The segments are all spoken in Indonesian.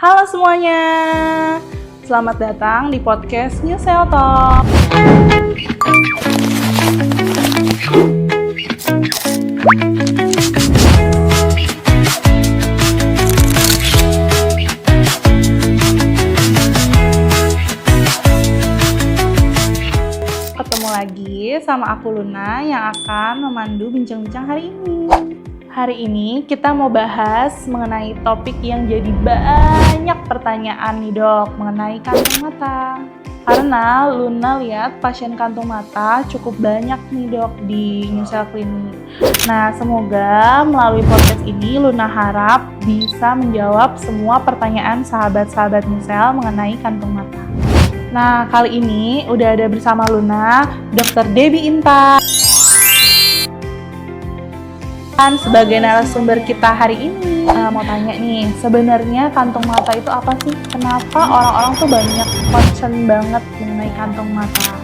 Halo semuanya, selamat datang di podcast New Cell Talk. Ketemu lagi sama aku Luna yang akan memandu bincang-bincang hari ini. Hari ini kita mau bahas mengenai topik yang jadi banyak pertanyaan nih dok, mengenai kantong mata. Karena Luna lihat pasien kantong mata cukup banyak nih dok di New Cell Clinic. Nah semoga melalui podcast ini Luna harap bisa menjawab semua pertanyaan sahabat-sahabat New Cell mengenai kantong mata. Nah kali ini udah ada bersama Luna Dr. Debbie Intan. Sebagai narasumber kita hari ini, mau tanya nih, sebenarnya kantong mata itu apa sih? Kenapa orang-orang tuh banyak concern banget mengenai kantong mata?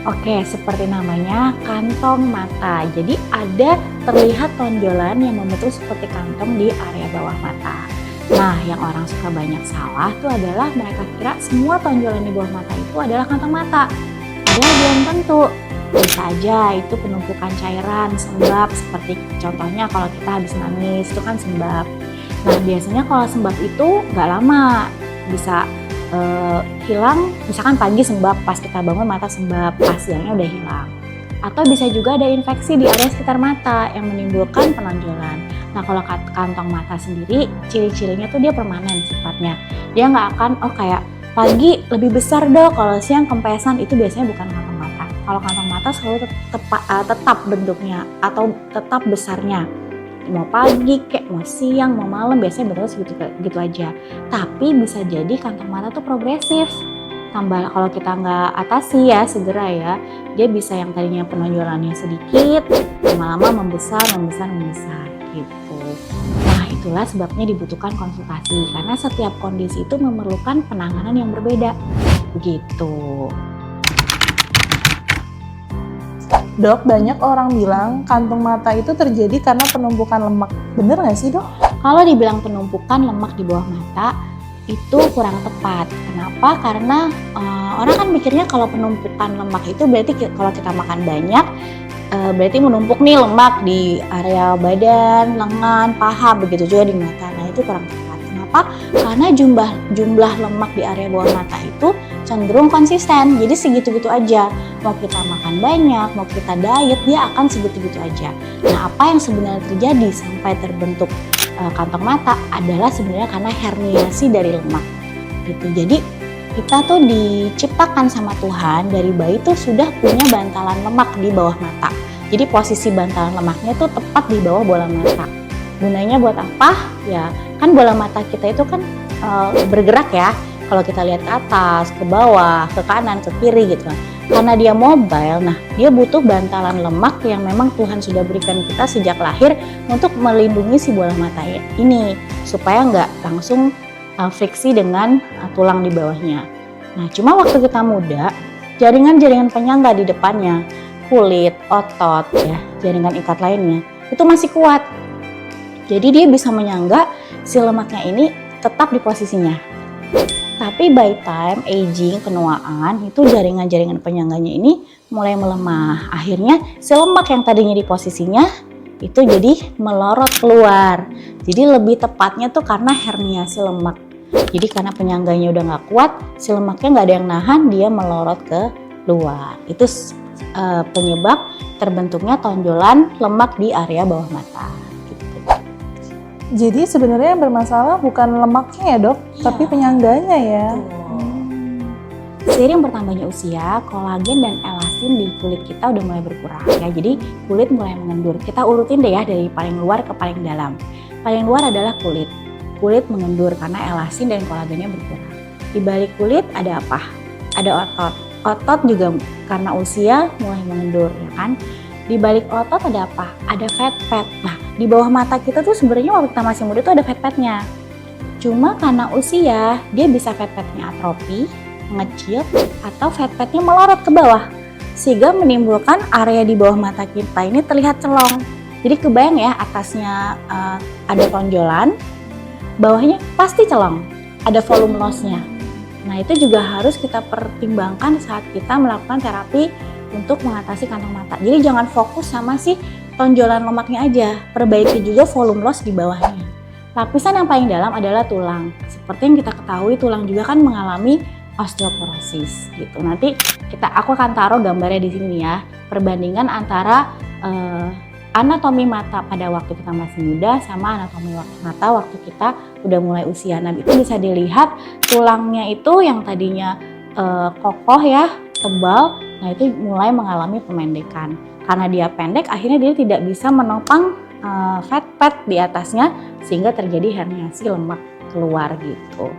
Oke, seperti namanya kantong mata. Jadi ada terlihat tonjolan yang membentuk seperti kantong di area bawah mata. Nah, yang orang suka banyak salah tuh adalah mereka kira semua tonjolan di bawah mata itu adalah kantong mata. Padahal belum tentu. Bisa aja itu penumpukan cairan, sembab, seperti contohnya kalau kita habis nangis itu kan sembab. Nah biasanya kalau sembab itu nggak lama, bisa hilang, misalkan pagi sembab, pas kita bangun mata sembab, pas siangnya udah hilang. Atau bisa juga ada infeksi di area sekitar mata yang menimbulkan penonjolan. Nah kalau kantong mata sendiri, ciri-cirinya tuh dia permanen sifatnya. Dia nggak akan, kayak pagi lebih besar dong, kalau siang kempesan, itu biasanya bukan kantong mata. Kalau kantong mata selalu tetap bentuknya atau tetap besarnya. Mau pagi, mau siang, mau malam, biasanya bentuknya segitu aja. Tapi bisa jadi kantong mata tuh progresif. Tambah kalau kita nggak atasi ya segera ya, dia bisa yang tadinya penonjolannya sedikit, lama-lama membesar gitu. Nah itulah sebabnya dibutuhkan konsultasi, karena setiap kondisi itu memerlukan penanganan yang berbeda. Begitu. Dok, banyak orang bilang kantung mata itu terjadi karena penumpukan lemak. Bener nggak sih dok? Kalau dibilang penumpukan lemak di bawah mata, itu kurang tepat. Kenapa? Karena orang kan mikirnya kalau penumpukan lemak itu berarti kalau kita makan banyak, berarti menumpuk nih lemak di area badan, lengan, paha, begitu juga di mata. Nah itu kurang tepat. Kenapa? Karena jumlah lemak di area bawah mata itu cenderung konsisten, jadi segitu-gitu aja. Mau kita makan banyak, mau kita diet, dia akan segitu-gitu aja. Nah apa yang sebenarnya terjadi sampai terbentuk kantong mata adalah sebenarnya karena herniasi dari lemak gitu. Jadi kita tuh diciptakan sama Tuhan dari bayi tuh sudah punya bantalan lemak di bawah mata. Jadi posisi bantalan lemaknya tuh tepat di bawah bola mata. Gunanya buat apa? Ya kan bola mata kita itu kan bergerak ya. Kalau kita lihat ke atas, ke bawah, ke kanan, ke kiri gitu. Karena dia mobile, nah dia butuh bantalan lemak yang memang Tuhan sudah berikan kita sejak lahir untuk melindungi si bola mata ini supaya nggak langsung friksi dengan tulang di bawahnya. Nah cuma waktu kita muda, jaringan-jaringan penyangga di depannya, kulit, otot, ya jaringan ikat lainnya itu masih kuat. Jadi dia bisa menyangga si lemaknya ini tetap di posisinya. Tapi by time aging, penuaan, itu jaringan-jaringan penyangganya ini mulai melemah. Akhirnya si lemak yang tadinya di posisinya itu jadi melorot keluar. Jadi lebih tepatnya tuh karena herniasi lemak. Jadi karena penyangganya udah nggak kuat, si lemaknya nggak ada yang nahan, dia melorot ke luar. Itu penyebab terbentuknya tonjolan lemak di area bawah mata. Jadi sebenarnya yang bermasalah bukan lemaknya ya dok, tapi penyangganya ya. Seiring bertambahnya usia, kolagen dan elastin di kulit kita udah mulai berkurang ya. Jadi kulit mulai mengendur. Kita urutin deh ya dari paling luar ke paling dalam. Paling luar adalah kulit. Kulit mengendur karena elastin dan kolagennya berkurang. Di balik kulit ada apa? Ada otot. Otot juga karena usia mulai mengendur ya kan. Di balik otot ada apa? Ada fat. Nah, di bawah mata kita tuh sebenarnya waktu kita masih muda tuh ada fat-fatnya. Cuma karena usia, dia bisa fat-fatnya atrofi, mengecil, atau fat-fatnya melorot ke bawah. Sehingga menimbulkan area di bawah mata kita ini terlihat celong. Jadi kebayang ya atasnya ada tonjolan, bawahnya pasti celong, ada volume loss-nya. Nah itu juga harus kita pertimbangkan saat kita melakukan terapi untuk mengatasi kantong mata. Jadi jangan fokus sama si tonjolan lemaknya aja, perbaiki juga volume loss di bawahnya. Lapisan yang paling dalam adalah tulang. Seperti yang kita ketahui, tulang juga kan mengalami osteoporosis gitu. Nanti aku akan taruh gambarnya di sini ya, perbandingan antara anatomi mata pada waktu kita masih muda sama anatomi mata waktu kita udah mulai usia. Nah itu bisa dilihat tulangnya itu yang tadinya kokoh ya, tebal, nah itu mulai mengalami pemendekan. Karena dia pendek, akhirnya dia tidak bisa menopang fat pad di atasnya sehingga terjadi herniasi lemak keluar gitu.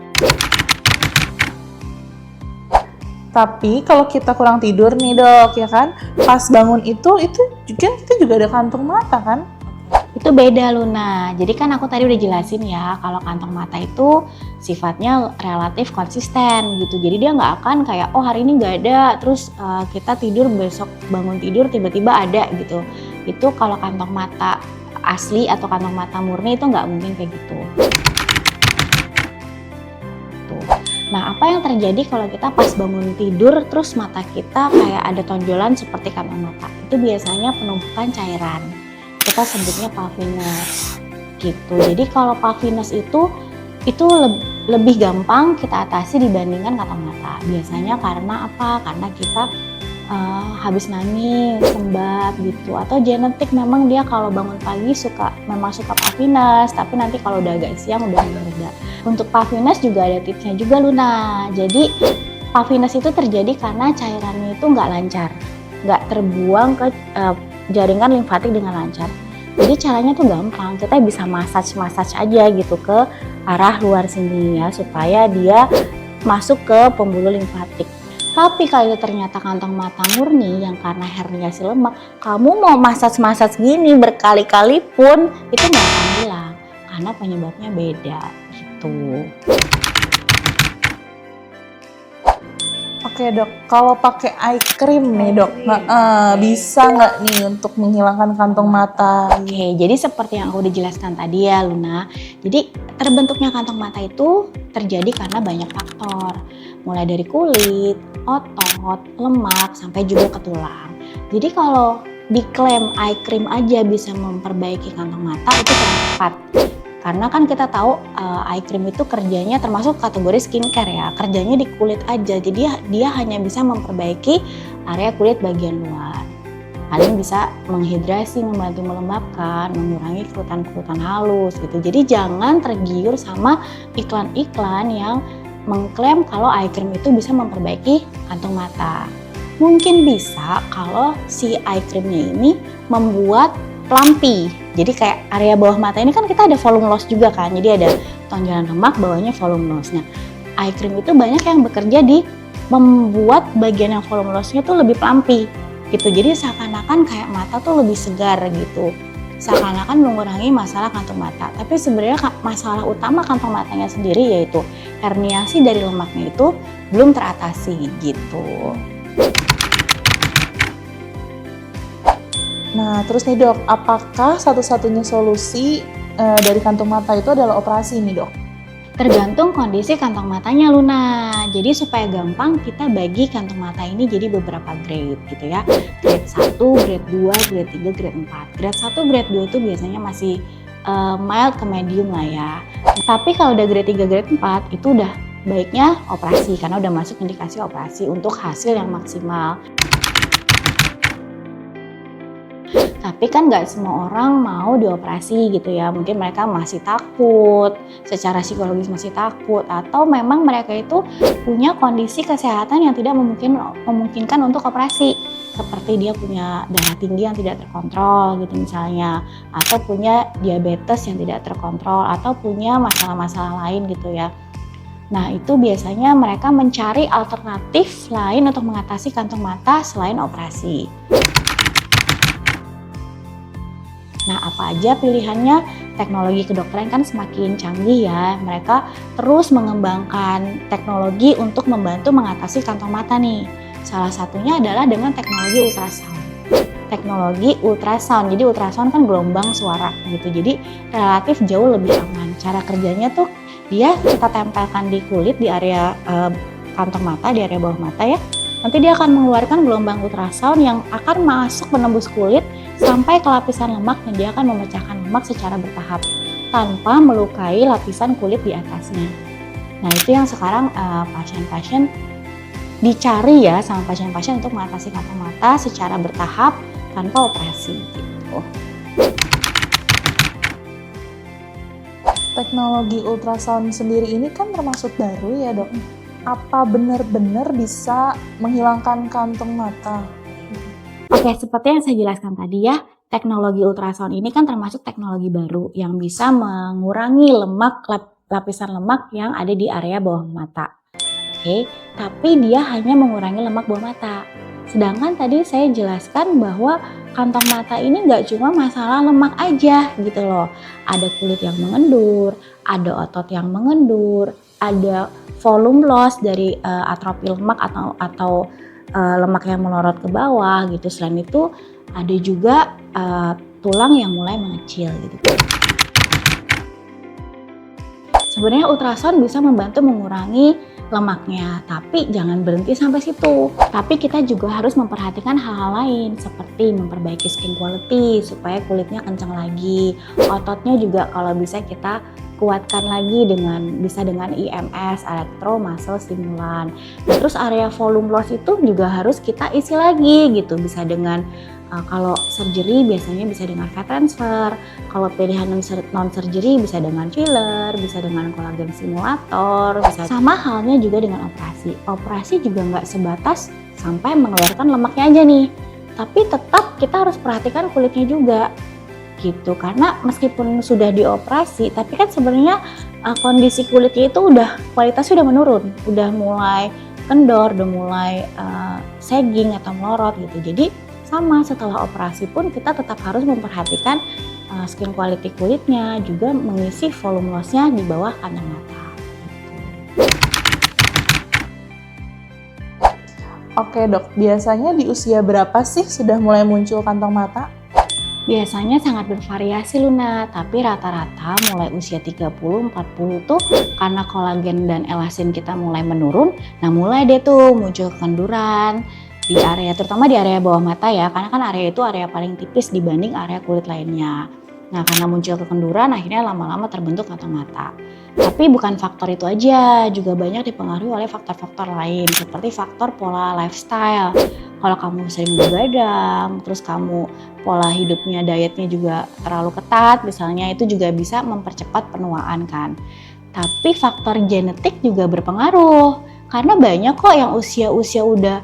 Tapi kalau kita kurang tidur nih dok, ya kan, pas bangun itu juga kita juga ada kantung mata kan? Itu beda Luna. Jadi kan aku tadi udah jelasin ya, kalau kantong mata itu sifatnya relatif konsisten gitu. Jadi dia nggak akan kayak, oh hari ini nggak ada, terus kita tidur besok bangun tidur tiba-tiba ada gitu. Itu kalau kantong mata asli atau kantong mata murni itu nggak mungkin kayak gitu. Nah, apa yang terjadi kalau kita pas bangun tidur terus mata kita kayak ada tonjolan seperti kantong mata? Itu biasanya penumpukan cairan. Kita sebutnya puffiness gitu. Jadi kalau puffiness itu lebih gampang kita atasi dibandingkan kantong mata. Biasanya karena apa? Karena kita habis nangis, sembat gitu, atau genetik memang dia kalau bangun pagi memang suka puffiness, tapi nanti kalau udah agak siang udah reda. Untuk puffiness juga ada tipsnya juga Luna. Jadi puffiness itu terjadi karena cairannya itu nggak lancar, nggak terbuang ke jaringan limfatik dengan lancar. Jadi caranya tuh gampang, kita bisa massage aja gitu ke arah luar sini ya, supaya dia masuk ke pembuluh limfatik. Tapi kalau ternyata kantong mata murni yang karena herniasi lemak, kamu mau massage gini berkali-kali pun itu nggak akan hilang karena penyebabnya beda gitu. Oke dok, kalau pakai eye cream nih dok, bisa nggak nih untuk menghilangkan kantong mata? Oke, jadi seperti yang aku udah jelaskan tadi ya Luna. Jadi terbentuknya kantong mata itu terjadi karena banyak faktor. Mulai dari kulit, otot, lemak, sampai juga ke tulang. Jadi kalau diklaim eye cream aja bisa memperbaiki kantong mata itu kurang tepat. Karena kan kita tahu eye cream itu kerjanya termasuk kategori skincare ya, kerjanya di kulit aja, jadi dia hanya bisa memperbaiki area kulit bagian luar. Paling bisa menghidrasi, membantu melembabkan, mengurangi kerutan-kerutan halus gitu. Jadi jangan tergiur sama iklan-iklan yang mengklaim kalau eye cream itu bisa memperbaiki kantung mata. Mungkin bisa kalau si eye creamnya ini membuat plumpy. Jadi kayak area bawah mata ini kan kita ada volume loss juga kan. Jadi ada tonjolan lemak, bawahnya volume loss. Nah, eye cream itu banyak yang bekerja di membuat bagian yang volume loss-nya tuh lebih plumpy gitu. Jadi seakan-akan kayak mata tuh lebih segar gitu. Seakan-akan mengurangi masalah kantung mata. Tapi sebenarnya masalah utama kantong matanya sendiri yaitu herniasi dari lemaknya itu belum teratasi gitu. Nah, terus nih dok, apakah satu-satunya solusi dari kantung mata itu adalah operasi nih dok? Tergantung kondisi kantong matanya Luna. Jadi supaya gampang kita bagi kantong mata ini jadi beberapa grade gitu ya. Grade 1, grade 2, grade 3, grade 4. Grade 1, grade 2 itu biasanya masih mild ke medium lah ya. Tapi kalau udah grade 3, grade 4 itu udah baiknya operasi karena udah masuk indikasi operasi untuk hasil yang maksimal. Tapi kan nggak semua orang mau dioperasi gitu ya. Mungkin mereka masih takut, secara psikologis masih takut, atau memang mereka itu punya kondisi kesehatan yang tidak memungkinkan untuk operasi. Seperti dia punya darah tinggi yang tidak terkontrol gitu misalnya, atau punya diabetes yang tidak terkontrol, atau punya masalah-masalah lain gitu ya. Nah itu biasanya mereka mencari alternatif lain untuk mengatasi kantung mata selain operasi. Nah, apa aja pilihannya? Teknologi kedokteran kan semakin canggih ya. Mereka terus mengembangkan teknologi untuk membantu mengatasi kantong mata nih. Salah satunya adalah dengan teknologi ultrasound. teknologi ultrasound. Jadi ultrasound kan gelombang suara gitu, jadi relatif jauh lebih aman. Cara kerjanya tuh dia kita tempelkan di kulit di area kantong mata, di area bawah mata ya. Nanti dia akan mengeluarkan gelombang ultrasound yang akan masuk menembus kulit sampai ke lapisan lemak, dan dia akan memecahkan lemak secara bertahap tanpa melukai lapisan kulit di atasnya. Nah itu yang sekarang pasien-pasien dicari ya sama pasien-pasien untuk mengatasi kantong mata secara bertahap tanpa operasi gitu. Teknologi ultrasound sendiri ini kan termasuk baru ya dok. Apa benar-benar bisa menghilangkan kantung mata? Oke, seperti yang saya jelaskan tadi ya, teknologi ultrasound ini kan termasuk teknologi baru yang bisa mengurangi lapisan lemak yang ada di area bawah mata. Oke, tapi dia hanya mengurangi lemak bawah mata. Sedangkan tadi saya jelaskan bahwa kantong mata ini nggak cuma masalah lemak aja gitu loh. Ada kulit yang mengendur, ada otot yang mengendur, ada volume loss dari atrofi lemak atau lemak yang melorot ke bawah gitu. Selain itu ada juga tulang yang mulai mengecil gitu. Sebenarnya ultrasound bisa membantu mengurangi lemaknya, tapi jangan berhenti sampai situ. Tapi kita juga harus memperhatikan hal-hal lain seperti memperbaiki skin quality supaya kulitnya kencang lagi. Ototnya juga kalau bisa kita kuatkan lagi dengan IMS, elektro muscle stimulan. Nah, terus area volume loss itu juga harus kita isi lagi gitu. Bisa dengan kalau surgery biasanya bisa dengan fat transfer, kalau pilihan non surgery bisa dengan filler, bisa dengan kolagen stimulator, bisa sama halnya juga dengan operasi. Operasi juga nggak sebatas sampai mengeluarkan lemaknya aja nih, tapi tetap kita harus perhatikan kulitnya juga gitu, karena meskipun sudah dioperasi tapi kan sebenarnya kondisi kulitnya itu kualitasnya udah menurun, udah mulai kendor, udah mulai sagging atau melorot gitu. Jadi sama setelah operasi pun kita tetap harus memperhatikan skin quality kulitnya, juga mengisi volume loss-nya di bawah kantong mata. Oke dok, biasanya di usia berapa sih sudah mulai muncul kantong mata? Biasanya sangat bervariasi Luna, tapi rata-rata mulai usia 30-40 tuh karena kolagen dan elasin kita mulai menurun, nah mulai deh tuh muncul kenduran di area, terutama di area bawah mata ya, karena kan area itu area paling tipis dibanding area kulit lainnya. Nah karena muncul kekenduran akhirnya lama-lama terbentuk kantong mata. Tapi bukan faktor itu aja, juga banyak dipengaruhi oleh faktor-faktor lain seperti faktor pola lifestyle. Kalau kamu sering begadang, terus kamu pola hidupnya, dietnya juga terlalu ketat misalnya, itu juga bisa mempercepat penuaan kan. Tapi faktor genetik juga berpengaruh, karena banyak kok yang usia-usia udah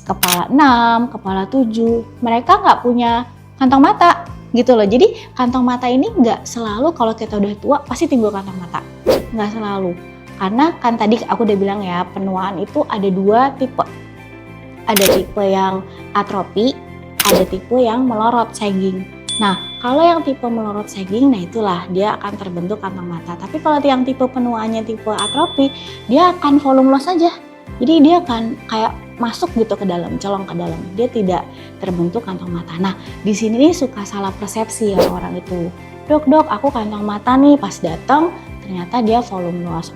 kepala 6, kepala 7, mereka nggak punya kantong mata gitu loh. Jadi kantong mata ini nggak selalu kalau kita udah tua pasti timbul kantong mata, nggak selalu. Karena kan tadi aku udah bilang ya, penuaan itu ada 2 tipe. Ada tipe yang atrofi, ada tipe yang melorot sagging. Nah kalau yang tipe melorot sagging, nah itulah dia akan terbentuk kantong mata. Tapi kalau yang tipe penuaannya tipe atrofi, dia akan volume loss aja. Jadi dia akan kayak masuk gitu ke dalam, colong ke dalam. Dia tidak terbentuk kantong mata. Nah, di sini nih suka salah persepsi ya orang itu. Dok, aku kantong mata nih, pas datang ternyata dia volume loss.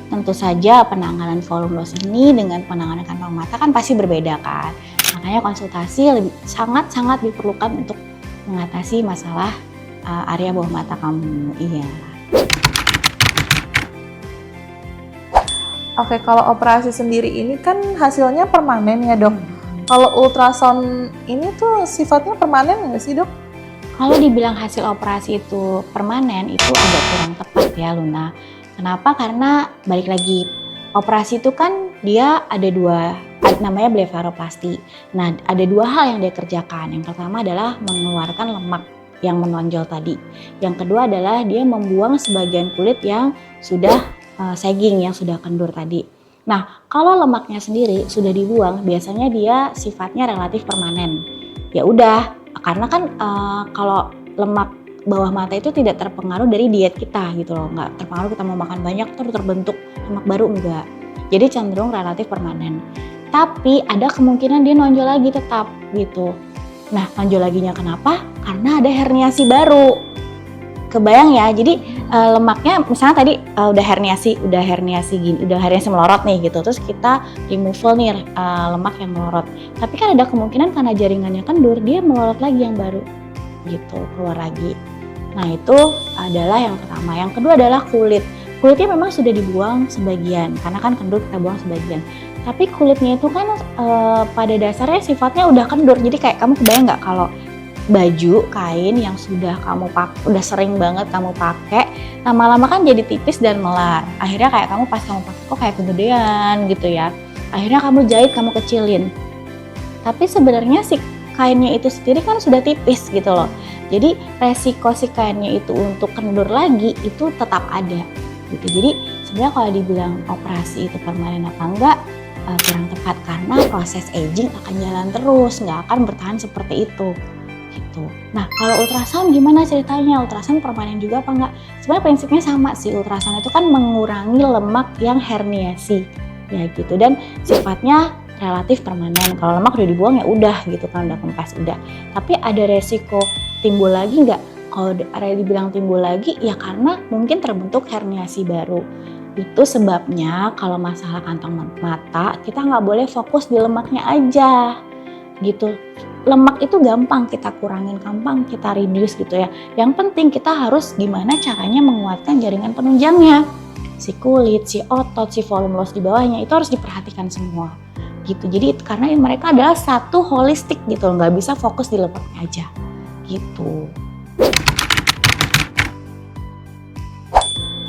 Tentu saja penanganan volume loss ini dengan penanganan kantong mata kan pasti berbeda kan. Makanya konsultasi sangat-sangat diperlukan untuk mengatasi masalah area bawah mata kamu. Iya. Oke, kalau operasi sendiri ini kan hasilnya permanen ya dok. Kalau ultrasound ini tuh sifatnya permanen nggak sih dok? Kalau dibilang hasil operasi itu permanen, itu agak kurang tepat ya Luna. Kenapa? Karena balik lagi, operasi itu kan dia ada 2, namanya blefaroplasti. Nah ada 2 hal yang dia kerjakan. Yang pertama adalah mengeluarkan lemak yang menonjol tadi. Yang kedua adalah dia membuang sebagian kulit yang sudah sagging, yang sudah kendur tadi. Nah, kalau lemaknya sendiri sudah dibuang, biasanya dia sifatnya relatif permanen. Ya udah, karena kan kalau lemak bawah mata itu tidak terpengaruh dari diet kita gitu loh, nggak terpengaruh kita mau makan banyak terus terbentuk lemak baru, enggak. Jadi cenderung relatif permanen. Tapi ada kemungkinan dia nonjol lagi tetap gitu. Nah, nonjol laginya kenapa? Karena ada herniasi baru. Kebayang ya, jadi lemaknya misalnya tadi udah herniasi gini, udah herniasi melorot nih gitu, terus kita removal nih lemak yang melorot. Tapi kan ada kemungkinan karena jaringannya kendur, dia melorot lagi yang baru gitu, keluar lagi. Nah itu adalah yang pertama. Yang kedua adalah kulit. Kulitnya memang sudah dibuang sebagian, karena kan kendur kita buang sebagian. Tapi kulitnya itu kan pada dasarnya sifatnya udah kendur, jadi kayak kamu kebayang nggak kalau baju kain yang sudah kamu pakai, udah sering banget kamu pakai, lama-lama kan jadi tipis dan melar. Akhirnya kayak kamu pas kamu pakai kok kayak kegedean gitu ya. Akhirnya kamu jahit, kamu kecilin. Tapi sebenarnya si kainnya itu sendiri kan sudah tipis gitu loh. Jadi resiko si kainnya itu untuk kendur lagi itu tetap ada gitu. Jadi sebenarnya kalau dibilang operasi itu permanen apa enggak, kurang tepat karena proses aging akan jalan terus, nggak akan bertahan seperti itu. Gitu. Nah kalau ultrasound gimana ceritanya? Ultrasound permanen juga apa enggak? Sebenarnya prinsipnya sama sih, ultrasound itu kan mengurangi lemak yang herniasi ya gitu, dan sifatnya relatif permanen. Kalau lemak udah dibuang ya udah gitu kan, udah kempes udah. Tapi ada resiko timbul lagi enggak? Kalau ada dibilang timbul lagi ya karena mungkin terbentuk herniasi baru. Itu sebabnya kalau masalah kantong mata kita nggak boleh fokus di lemaknya aja gitu. Lemak itu gampang kita kurangin, gampang kita reduce gitu ya. Yang penting kita harus gimana caranya menguatkan jaringan penunjangnya. Si kulit, si otot, si volume loss di bawahnya itu harus diperhatikan semua. Gitu. Jadi karena mereka adalah satu holistik gitu, nggak bisa fokus di lemaknya aja. Gitu.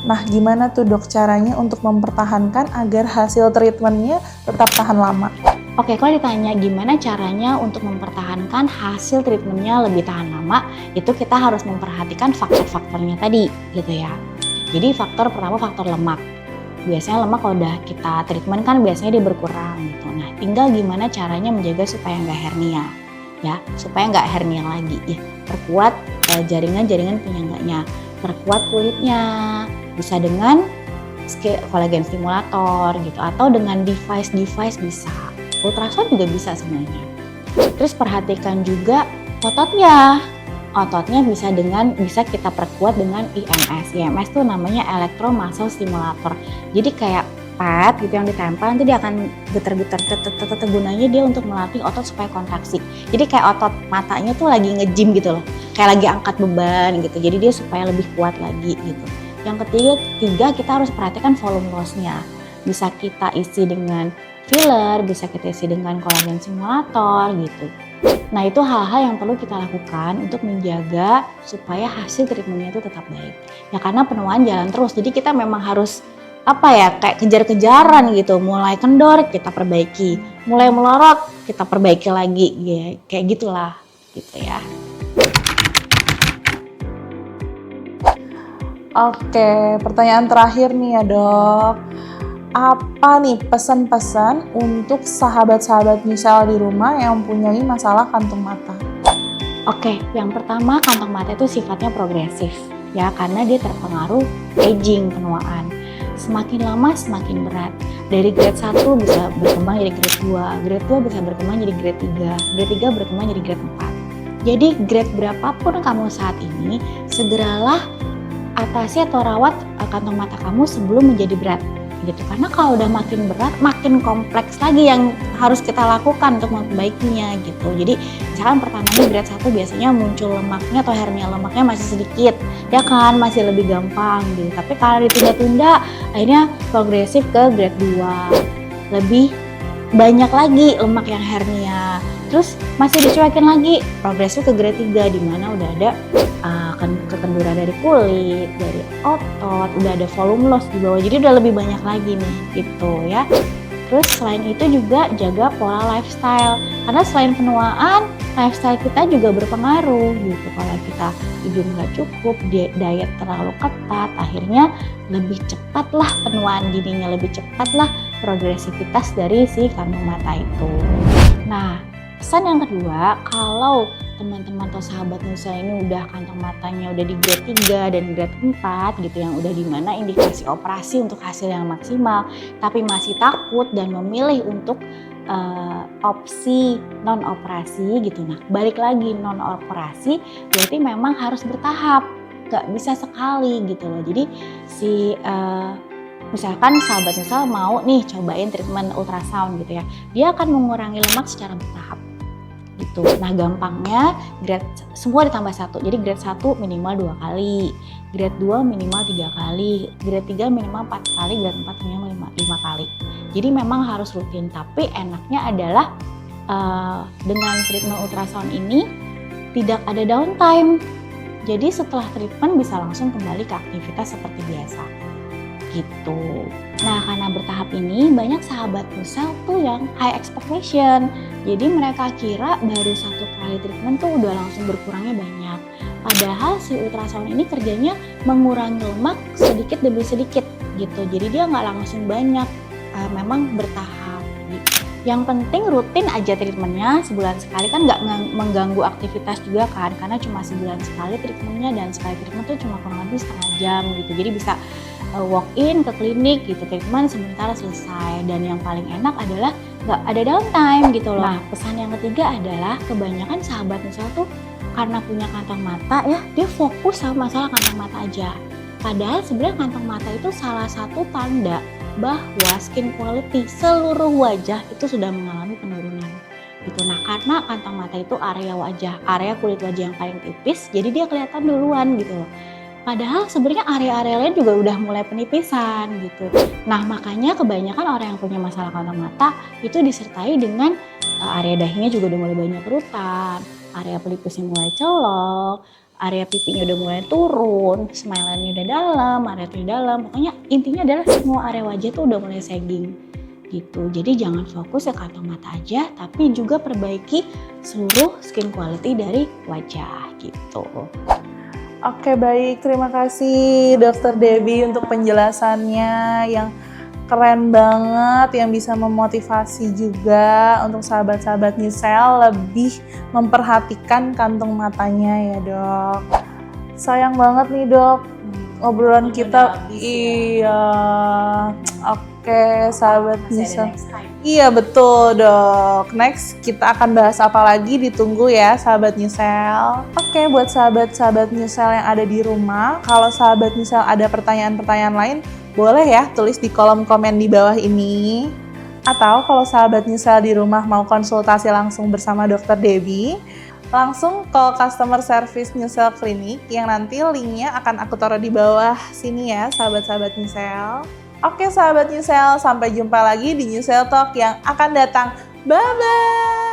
Nah, gimana tuh dok caranya untuk mempertahankan agar hasil treatmentnya tetap tahan lama? Oke, kalau ditanya gimana caranya untuk mempertahankan hasil treatmentnya lebih tahan lama, itu kita harus memperhatikan faktor-faktornya tadi gitu ya. Jadi faktor pertama faktor lemak. Biasanya lemak kalau udah kita treatment kan biasanya dia berkurang gitu. Nah tinggal gimana caranya menjaga supaya nggak hernia ya, supaya nggak hernia lagi ya. Perkuat jaringan-jaringan penyangganya, perkuat kulitnya, bisa dengan kolagen stimulator gitu, atau dengan device bisa. Ultrasound juga bisa sebenarnya. Terus perhatikan juga ototnya. Ototnya bisa kita perkuat dengan IMS. IMS tuh namanya electromuscle stimulator. Jadi kayak pad gitu yang ditempel, nanti dia akan getar-getar. Gunanya dia untuk melatih otot supaya kontraksi. Jadi kayak otot matanya tuh lagi nge-gym gitu loh. Kayak lagi angkat beban gitu. Jadi dia supaya lebih kuat lagi gitu. Yang ketiga kita harus perhatikan volume loss-nya. Bisa kita isi dengan filler, bisa kita isi dengan kolagen stimulator gitu. Nah itu hal-hal yang perlu kita lakukan untuk menjaga supaya hasil treatmentnya itu tetap baik. Ya karena penuaan jalan terus, jadi kita memang harus kayak kejar-kejaran gitu. Mulai kendor kita perbaiki, mulai melorot kita perbaiki lagi, ya, kayak gitulah gitu ya. Oke, pertanyaan terakhir nih ya dok. Apa nih pesan-pesan untuk sahabat-sahabat misal di rumah yang mempunyai masalah kantung mata? Oke, yang pertama kantong mata itu sifatnya progresif ya, karena dia terpengaruh aging, penuaan. Semakin lama semakin berat. Dari grade 1 bisa berkembang jadi grade 2, grade 2 bisa berkembang jadi grade 3, grade 3 berkembang jadi grade 4. Jadi grade berapapun kamu saat ini, segeralah atasi atau rawat kantong mata kamu sebelum menjadi berat. Gitu. Karena kalau udah makin berat, makin kompleks lagi yang harus kita lakukan untuk memperbaikinya gitu. Jadi misalkan pertamanya grade 1 biasanya muncul lemaknya atau hernia lemaknya masih sedikit, ya kan masih lebih gampang gitu. Tapi kalau ditunda-tunda akhirnya progresif ke grade 2. Lebih banyak lagi lemak yang hernia. Terus masih dicuekin lagi, progresif ke grade 3 di mana udah ada kekenduran dari kulit, dari otot, udah ada volume loss di bawah, jadi udah lebih banyak lagi nih gitu ya. Terus selain itu juga jaga pola lifestyle, karena selain penuaan, lifestyle kita juga berpengaruh gitu. Kalau kita tidur nggak cukup, diet terlalu ketat, akhirnya lebih cepatlah penuaan dininya, lebih cepatlah progresivitas dari si kantong mata itu. Nah, pesan yang kedua, kalau teman-teman atau sahabat Nusa ini udah kantong matanya udah di grade 3 dan grade 4 gitu, yang udah dimana indikasi operasi untuk hasil yang maksimal, tapi masih takut dan memilih untuk opsi non operasi gitu. Nah, balik lagi non operasi berarti memang harus bertahap, nggak bisa sekali gitu loh. Jadi misalkan sahabat Nusel mau nih cobain treatment ultrasound gitu ya, dia akan mengurangi lemak secara bertahap gitu. Nah, gampangnya grade semua ditambah 1. Jadi grade 1 minimal 2 kali, grade 2 minimal 3 kali, grade 3 minimal 4 kali, grade 4 minimal 5 kali. Jadi memang harus rutin, tapi enaknya adalah dengan treatment ultrasound ini tidak ada downtime. Jadi setelah treatment bisa langsung kembali ke aktivitas seperti biasa gitu. Nah, karena bertahap ini banyak sahabat Nusel tuh yang high expectation. Jadi mereka kira baru 1 kali treatment tuh udah langsung berkurangnya banyak. Padahal si ultrasound ini kerjanya mengurangi lemak sedikit demi sedikit gitu. Jadi dia nggak langsung banyak, memang bertahap gitu. Yang penting rutin aja treatmentnya, sebulan sekali kan nggak mengganggu aktivitas juga kan, karena cuma sebulan sekali treatmentnya dan sekali treatment tuh cuma kurang lebih setengah jam gitu. Jadi bisa walk in ke klinik gitu, treatment sebentar selesai. Dan yang paling enak adalah nggak ada downtime gitu loh. Nah, pesan yang ketiga adalah kebanyakan sahabat misalnya tuh karena punya kantong mata ya, dia fokus sama masalah kantong mata aja. Padahal sebenarnya kantong mata itu salah satu tanda bahwa skin quality seluruh wajah itu sudah mengalami penurunan gitu. Nah, karena kantong mata itu area wajah, area kulit wajah yang paling tipis, jadi dia kelihatan duluan gitu loh. Padahal sebenarnya area-area lain juga udah mulai penipisan gitu. Nah, makanya kebanyakan orang yang punya masalah kantong mata itu disertai dengan area dahinya juga udah mulai banyak kerutan, area pelipisnya mulai colok, area pipinya udah mulai turun, smile-nya udah dalam, area tubuh dalam. Pokoknya intinya adalah semua area wajah tuh udah mulai sagging gitu. Jadi jangan fokus ke kantong mata aja, tapi juga perbaiki seluruh skin quality dari wajah gitu. Oke, baik. Terima kasih Dr. Debbie untuk penjelasannya yang keren banget, yang bisa memotivasi juga untuk sahabat-sahabat Nusel lebih memperhatikan kantung matanya ya, Dok. Sayang banget nih, Dok, obrolan kita. Iya. Oke, sahabat Nusel. Iya, betul, Dok. Next, kita akan bahas apa lagi? Ditunggu ya, sahabat Nusel. Oke, buat sahabat-sahabat Nusel yang ada di rumah, kalau sahabat Nusel ada pertanyaan-pertanyaan lain, boleh ya tulis di kolom komen di bawah ini. Atau kalau sahabat Nusel di rumah mau konsultasi langsung bersama Dr. Debbie, langsung call customer service Nusel Clinic yang nanti linknya akan aku taruh di bawah sini ya, sahabat-sahabat Nusel. Oke, sahabat Nusel, sampai jumpa lagi di Nusel Talk yang akan datang. Bye-bye!